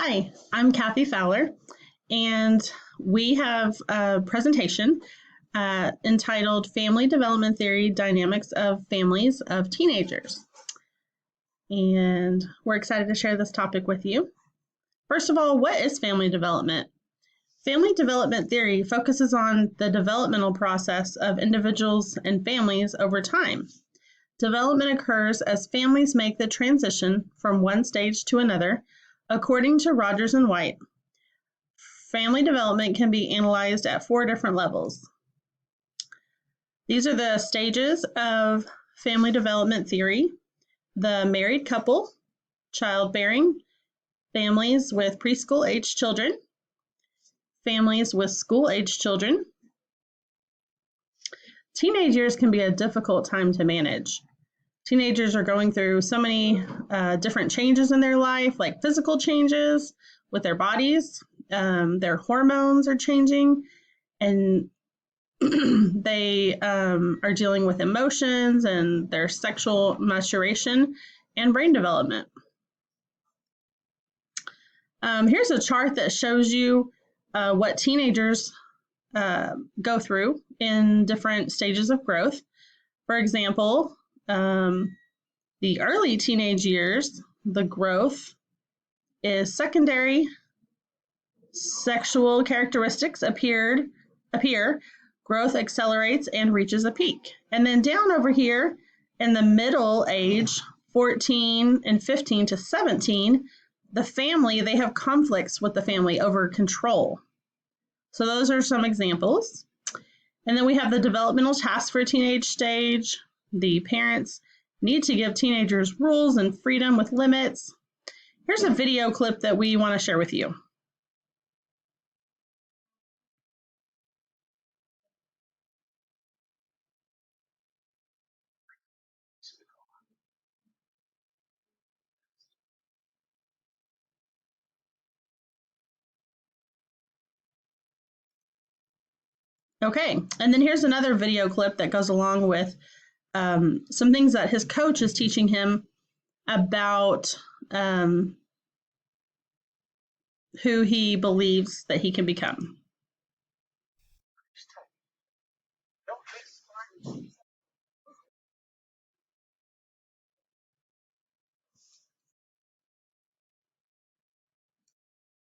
Hi, I'm Kathy Fowler, and we have a presentation entitled Family Development Theory Dynamics of Families of Teenagers. And we're excited to share this topic with you. First of all, what is family development? Family development theory focuses on the developmental process of individuals and families over time. Development occurs as families make the transition from one stage to another. According to Rogers and White, family development can be analyzed at 4 different levels. These are the stages of family development theory: the married couple, childbearing, families with preschool-age children, families with school-age children. Teenage years can be a difficult time to manage. Teenagers are going through so many different changes in their life, like physical changes with their bodies. Their hormones are changing, and they are dealing with emotions and their sexual maturation and brain development. Here's a chart that shows you what teenagers go through in different stages of growth. For example, the early teenage years, the growth is secondary. Sexual characteristics appear, growth accelerates and reaches a peak. And then down over here in the middle age, 14 and 15 to 17, the family, they have conflicts with the family over control. So those are some examples. And then we have the developmental tasks for teenage stage. The parents need to give teenagers rules and freedom with limits. Here's a video clip that we want to share with you. Okay, and then here's another video clip that goes along with some things that his coach is teaching him about who he believes that he can become.